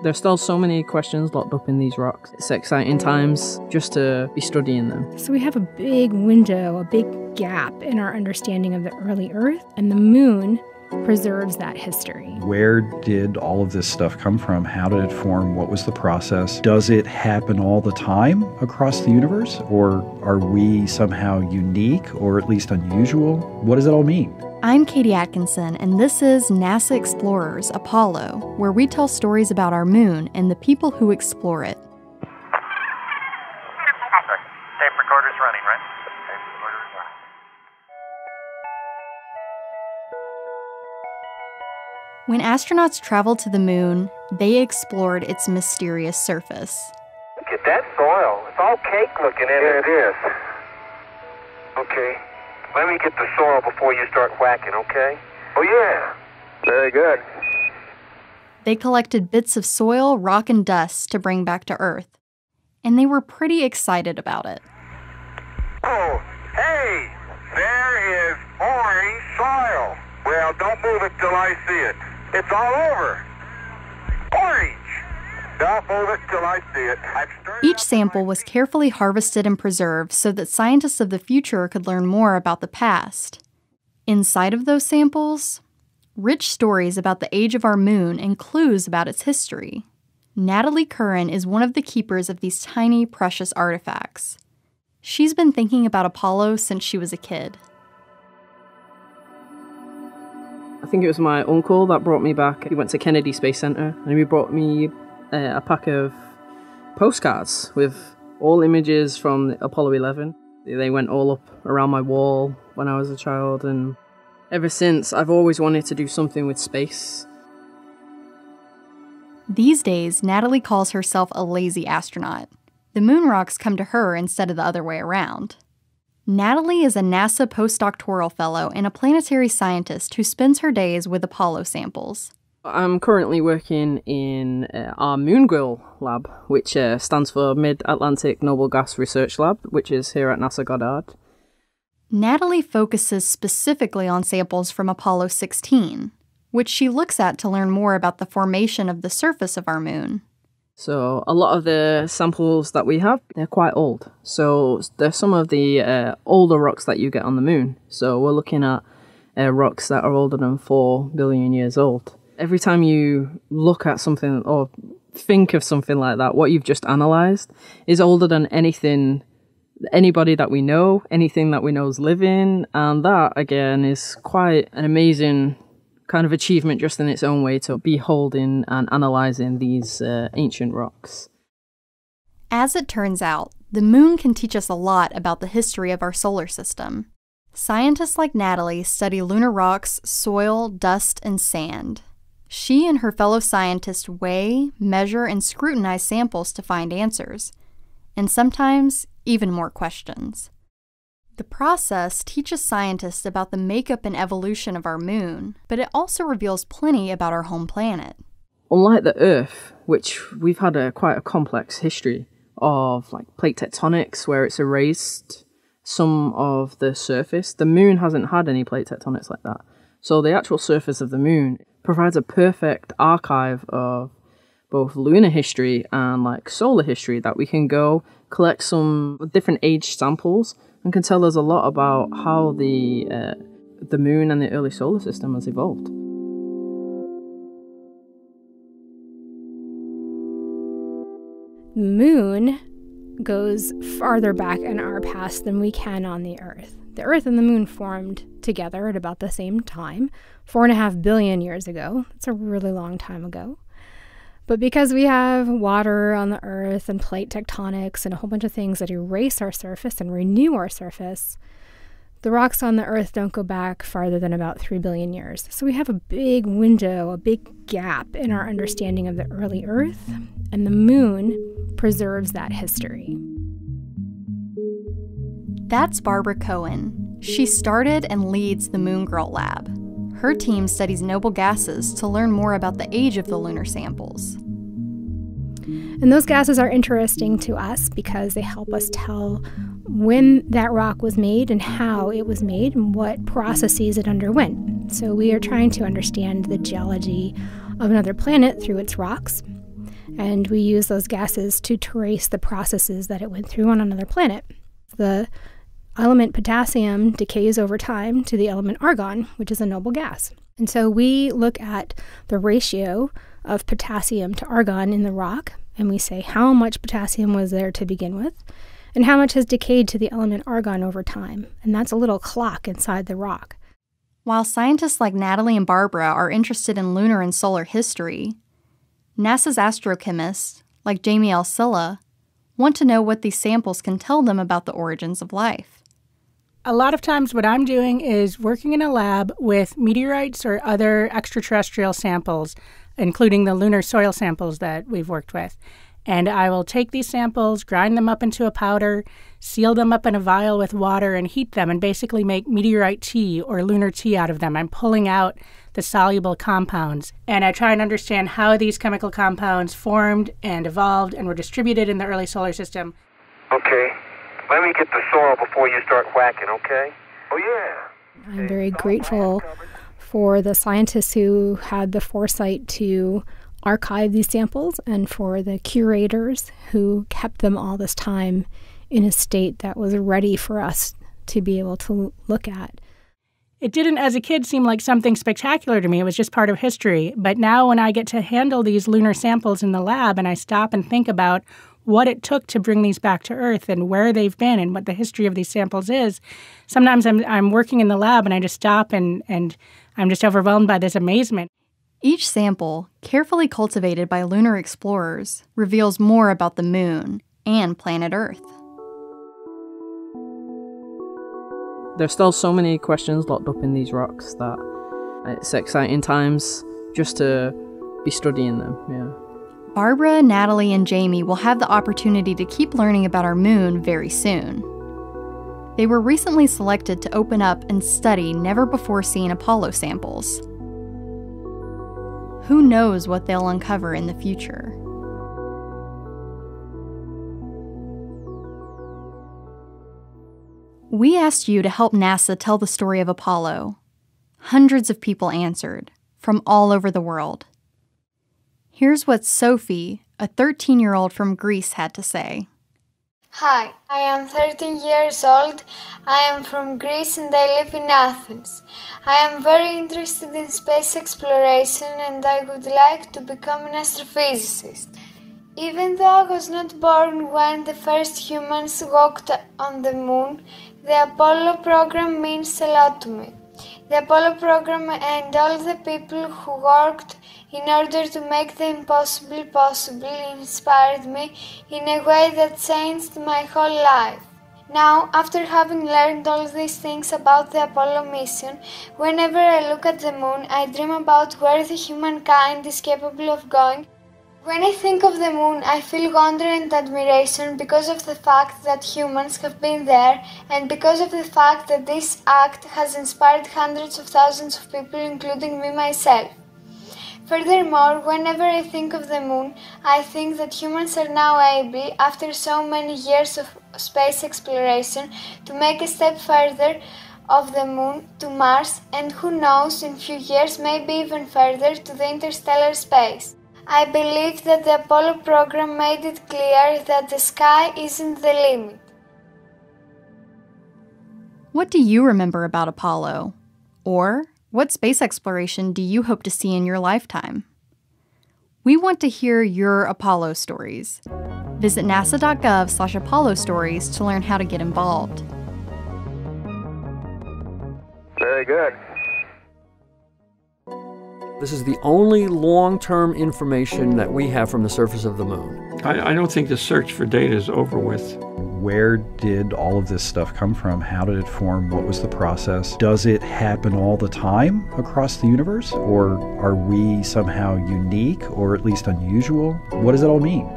There's still so many questions locked up in these rocks. It's exciting times just to be studying them. So we have a big window, a big gap in our understanding of the early Earth, and the moon preserves that history. Where did all of this stuff come from? How did it form? What was the process? Does it happen all the time across the universe? Or are we somehow unique or at least unusual? What does it all mean? I'm Katie Atkinson, and this is NASA Explorers Apollo, where we tell stories about our moon and the people who explore it. Tape recorder's running, right? Tape recorder's running. When astronauts traveled to the moon, they explored its mysterious surface. Look at that soil. It's all cake looking in it. Yeah, it is. Okay. Let me get the soil before you start whacking, okay? Oh, yeah. Very good. They collected bits of soil, rock, and dust to bring back to Earth. And they were pretty excited about it. Oh, hey! There is orange soil. Well, don't move it till I see it. It's all over. Orange! Don't move it till I see it. Each sample was carefully harvested and preserved so that scientists of the future could learn more about the past. Inside of those samples, rich stories about the age of our moon and clues about its history. Natalie Curran is one of the keepers of these tiny, precious artifacts. She's been thinking about Apollo since she was a kid. I think it was my uncle that brought me back. He went to Kennedy Space Center and he brought me a pack of postcards with all images from Apollo 11. They went all up around my wall when I was a child, and ever since I've always wanted to do something with space. These days, Natalie calls herself a lazy astronaut. The moon rocks come to her instead of the other way around. Natalie is a NASA postdoctoral fellow and a planetary scientist who spends her days with Apollo samples. I'm currently working in our MNGRL lab, which stands for Mid-Atlantic Noble Gas Research Lab, which is here at NASA Goddard. Natalie focuses specifically on samples from Apollo 16, which she looks at to learn more about the formation of the surface of our moon. So a lot of the samples that we have, they're quite old. So they're some of the older rocks that you get on the moon. So we're looking at rocks that are older than 4 billion years old. Every time you look at something or think of something like that, what you've just analysed is older than anybody that we know, anything that we know is living. And that, again, is quite an amazing kind of achievement just in its own way to be holding and analysing these ancient rocks. As it turns out, the moon can teach us a lot about the history of our solar system. Scientists like Natalie study lunar rocks, soil, dust, and sand. She and her fellow scientists weigh, measure, and scrutinize samples to find answers, and sometimes even more questions. The process teaches scientists about the makeup and evolution of our moon, but it also reveals plenty about our home planet. Unlike the Earth, which we've had quite a complex history of plate tectonics where it's erased some of the surface, the moon hasn't had any plate tectonics like that. So the actual surface of the moon provides a perfect archive of both lunar history and solar history that we can go collect some different age samples and can tell us a lot about how the moon and the early solar system has evolved. The moon goes farther back in our past than we can on the Earth. The Earth and the moon formed together at about the same time, 4.5 billion years ago. It's a really long time ago. But because we have water on the Earth and plate tectonics and a whole bunch of things that erase our surface and renew our surface, the rocks on the Earth don't go back farther than about 3 billion years. So we have a big window, a big gap in our understanding of the early Earth, and the moon preserves that history. That's Barbara Cohen. She started and leads the MNGRL lab. Her team studies noble gases to learn more about the age of the lunar samples. And those gases are interesting to us because they help us tell when that rock was made and how it was made and what processes it underwent. So we are trying to understand the geology of another planet through its rocks. And we use those gases to trace the processes that it went through on another planet. The element potassium decays over time to the element argon, which is a noble gas. And so we look at the ratio of potassium to argon in the rock, and we say how much potassium was there to begin with, and how much has decayed to the element argon over time. And that's a little clock inside the rock. While scientists like Natalie and Barbara are interested in lunar and solar history, NASA's astrochemists, like Jamie L. Silla, want to know what these samples can tell them about the origins of life. A lot of times what I'm doing is working in a lab with meteorites or other extraterrestrial samples, including the lunar soil samples that we've worked with. And I will take these samples, grind them up into a powder, seal them up in a vial with water, and heat them and basically make meteorite tea or lunar tea out of them. I'm pulling out the soluble compounds. And I try and understand how these chemical compounds formed and evolved and were distributed in the early solar system. Okay. Let me get the soil before you start whacking, okay? Oh, yeah. I'm very grateful for the scientists who had the foresight to archive these samples and for the curators who kept them all this time in a state that was ready for us to be able to look at. It didn't, as a kid, seem like something spectacular to me. It was just part of history. But now when I get to handle these lunar samples in the lab and I stop and think about what it took to bring these back to Earth and where they've been and what the history of these samples is, sometimes I'm working in the lab and I just stop and I'm just overwhelmed by this amazement. Each sample, carefully cultivated by lunar explorers, reveals more about the moon and planet Earth. There's still so many questions locked up in these rocks that it's exciting times just to be studying them, yeah. Barbara, Natalie, and Jamie will have the opportunity to keep learning about our moon very soon. They were recently selected to open up and study never-before-seen Apollo samples. Who knows what they'll uncover in the future? We asked you to help NASA tell the story of Apollo. Hundreds of people answered, from all over the world. Here's what Sophie, a 13-year-old from Greece, had to say. Hi, I am 13 years old. I am from Greece and I live in Athens. I am very interested in space exploration and I would like to become an astrophysicist. Even though I was not born when the first humans walked on the moon, the Apollo program means a lot to me. The Apollo program and all the people who worked in order to make the impossible possible inspired me in a way that changed my whole life. Now, after having learned all these things about the Apollo mission, whenever I look at the moon, I dream about where the humankind is capable of going. When I think of the moon, I feel wonder and admiration because of the fact that humans have been there and because of the fact that this act has inspired hundreds of thousands of people, including me myself. Furthermore, whenever I think of the moon, I think that humans are now able, after so many years of space exploration, to make a step further of the moon to Mars and who knows, in few years, maybe even further to the interstellar space. I believe that the Apollo program made it clear that the sky isn't the limit. What do you remember about Apollo? Or what space exploration do you hope to see in your lifetime? We want to hear your Apollo stories. Visit nasa.gov/Apollo stories to learn how to get involved. Very good. This is the only long-term information that we have from the surface of the moon. I don't think the search for data is over with. Where did all of this stuff come from? How did it form? What was the process? Does it happen all the time across the universe? Or are we somehow unique or at least unusual? What does it all mean?